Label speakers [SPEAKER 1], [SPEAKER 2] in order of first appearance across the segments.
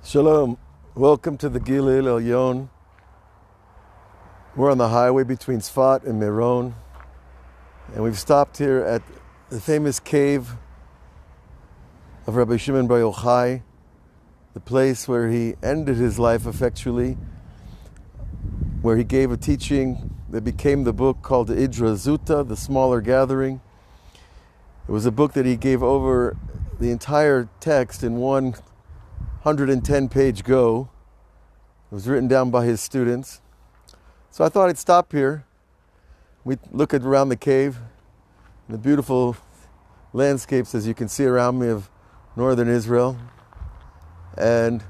[SPEAKER 1] Shalom. Welcome to the Galil Elyon. We're on the highway between Sfat and Meron, and we've stopped here at the famous cave of Rabbi Shimon bar Yochai, the place where he ended his life effectually, where he gave a teaching that became the book called the Idra Zuta, the Smaller Gathering. It was a book that he gave over the entire text in one 110-page go. It was written down by his students. So I thought I'd stop here. We look at around the cave, the beautiful landscapes, as you can see around me, of northern Israel, and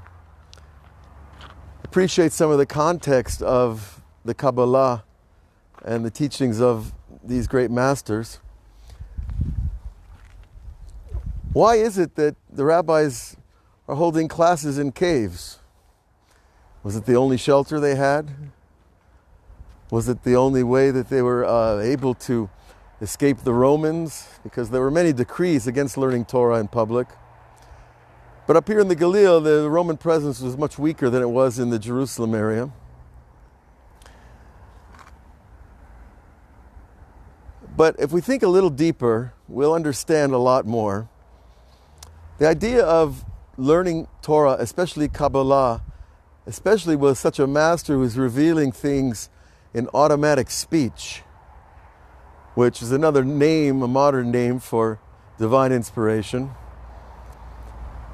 [SPEAKER 1] appreciate some of the context of the Kabbalah and the teachings of these great masters. Why is it that the rabbis are holding classes in caves? Was it the only shelter they had? Was it the only way that they were able to escape the Romans? Because there were many decrees against learning Torah in public. But up here in the Galil, the Roman presence was much weaker than it was in the Jerusalem area. But if we think a little deeper, we'll understand a lot more. The idea of learning Torah, especially Kabbalah, especially with such a master who's revealing things in automatic speech, which is another name, a modern name for divine inspiration.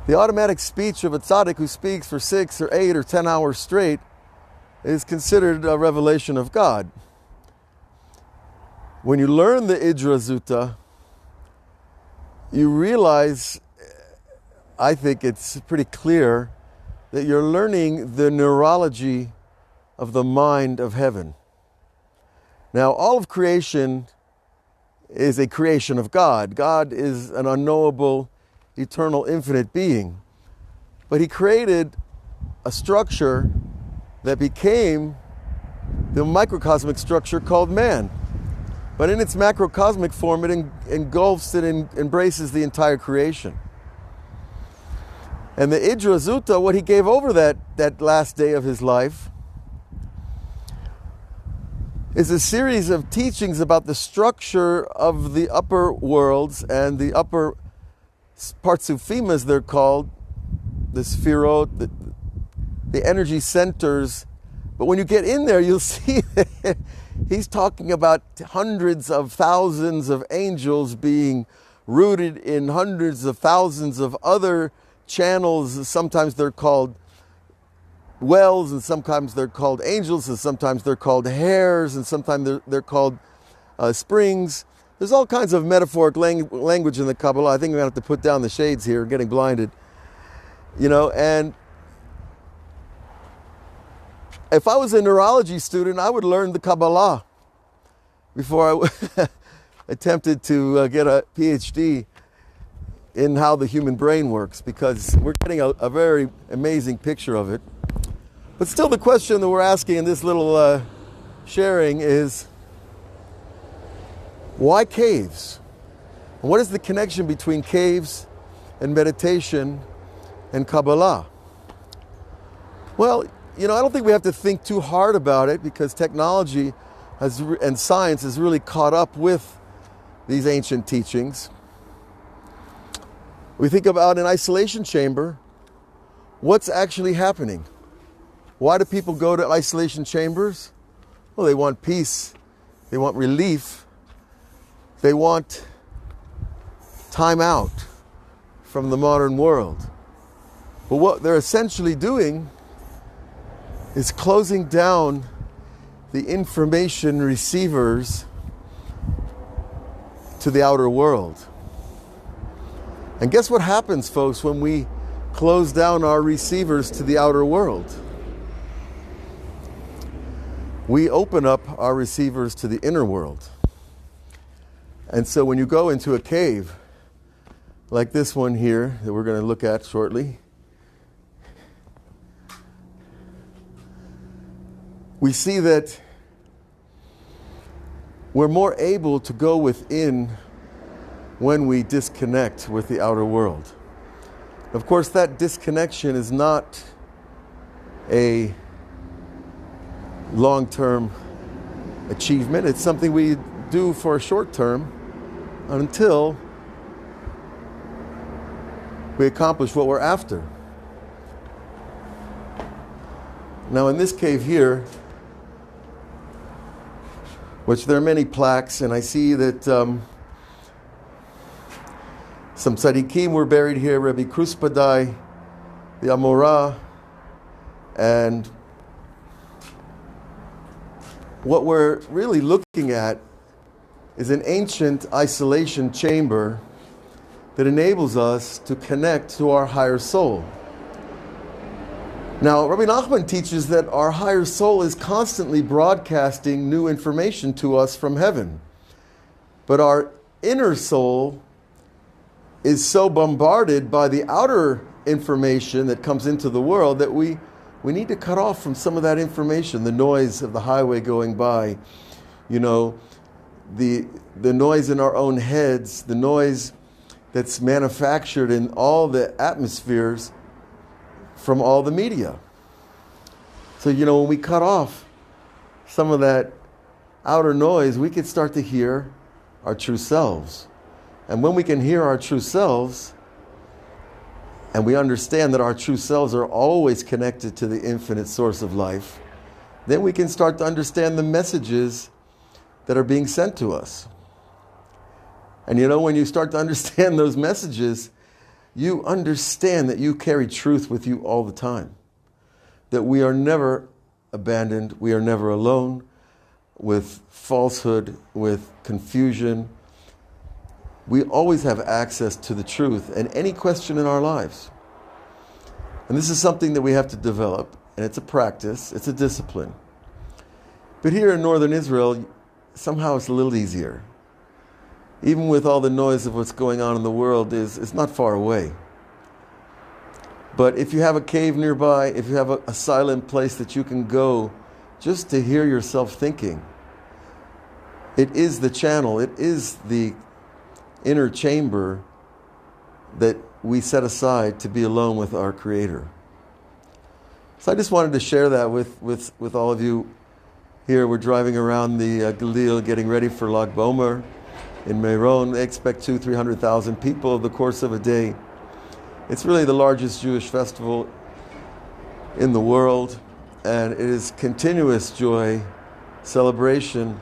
[SPEAKER 1] The automatic speech of a tzaddik who speaks for 6 or 8 or 10 hours straight is considered a revelation of God. When you learn the Idra Zuta, you realize, I think it's pretty clear, that you're learning the neurology of the mind of heaven. Now, all of creation is a creation of God. God is an unknowable, eternal, infinite being. But he created a structure that became the microcosmic structure called man. But in its macrocosmic form, it engulfs and embraces the entire creation. And the Idra Zuta, what he gave over that last day of his life, is a series of teachings about the structure of the upper worlds and the upper partsufim, as they're called, the sphirot, the energy centers. But when you get in there, you'll see that he's talking about hundreds of thousands of angels being rooted in hundreds of thousands of other channels. Sometimes they're called wells, and sometimes they're called angels, and sometimes they're called hairs, and sometimes they're called springs. There's all kinds of metaphoric language in the Kabbalah. I think we're going to have to put down the shades here, getting blinded. And if I was a neurology student, I would learn the Kabbalah before I attempted to get a PhD in how the human brain works, because we're getting a very amazing picture of it. But still, the question that we're asking in this little sharing is, why caves? And what is the connection between caves and meditation and Kabbalah? Well, I don't think we have to think too hard about it, because technology and science has really caught up with these ancient teachings. We think about an isolation chamber. What's actually happening? Why do people go to isolation chambers? Well, they want peace. They want relief. They want time out from the modern world. But what they're essentially doing is closing down the information receivers to the outer world. And guess what happens, folks, when we close down our receivers to the outer world? We open up our receivers to the inner world. And so when you go into a cave, like this one here that we're going to look at shortly, we see that we're more able to go within when we disconnect with the outer world. Of course, that disconnection is not a long-term achievement. It's something we do for a short term until we accomplish what we're after. Now in this cave here, which there are many plaques, and I see that some tzaddikim were buried here, Rabbi Kruspadai, the Amorah, and what we're really looking at is an ancient isolation chamber that enables us to connect to our higher soul. Now, Rabbi Nachman teaches that our higher soul is constantly broadcasting new information to us from heaven. But our inner soul is so bombarded by the outer information that comes into the world that we need to cut off from some of that information, the noise of the highway going by, the noise in our own heads, the noise that's manufactured in all the atmospheres from all the media. So, when we cut off some of that outer noise, we can start to hear our true selves. And when we can hear our true selves, and we understand that our true selves are always connected to the infinite source of life, then we can start to understand the messages that are being sent to us. And when you start to understand those messages, you understand that you carry truth with you all the time. That we are never abandoned, we are never alone with falsehood, with confusion. We always have access to the truth and any question in our lives. And this is something that we have to develop, and it's a practice, it's a discipline. But here in northern Israel, somehow it's a little easier. Even with all the noise of what's going on in the world, it's not far away. But if you have a cave nearby, if you have a silent place that you can go just to hear yourself thinking, it is the channel, it is the inner chamber that we set aside to be alone with our Creator. So I just wanted to share that with all of you here. We're driving around the Galil, getting ready for Lag BaOmer in Meron. They expect 200,000-300,000 people over the course of a day. It's really the largest Jewish festival in the world, and it is continuous joy, celebration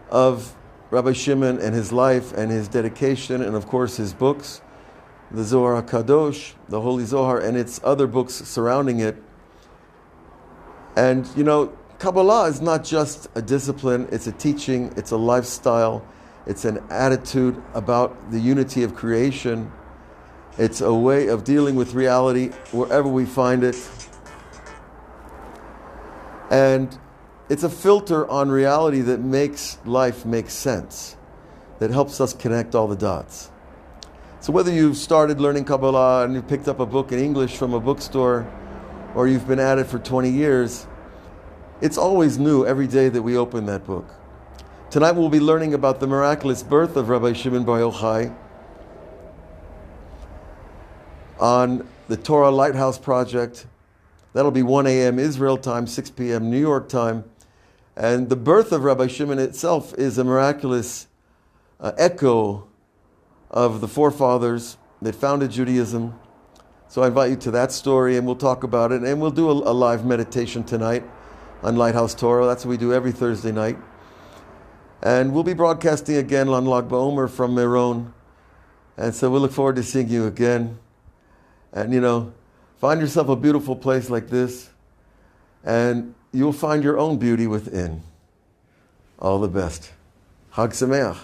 [SPEAKER 1] of Rabbi Shimon and his life and his dedication, and of course his books, the Zohar HaKadosh, the Holy Zohar, and its other books surrounding it. And Kabbalah is not just a discipline, it's a teaching, it's a lifestyle, it's an attitude about the unity of creation. It's a way of dealing with reality wherever we find it. And it's a filter on reality that makes life make sense, that helps us connect all the dots. So whether you've started learning Kabbalah and you picked up a book in English from a bookstore, or you've been at it for 20 years, it's always new every day that we open that book. Tonight we'll be learning about the miraculous birth of Rabbi Shimon bar Yochai on the Torah Lighthouse Project. That'll be 1 a.m. Israel time, 6 p.m. New York time. And the birth of Rabbi Shimon itself is a miraculous echo of the forefathers that founded Judaism. So I invite you to that story, and we'll talk about it. And we'll do a live meditation tonight on Lighthouse Torah. That's what we do every Thursday night. And we'll be broadcasting again on Lag BaOmer from Meron. And so we look forward to seeing you again. And find yourself a beautiful place like this, and you'll find your own beauty within. All the best. Hag Sameach.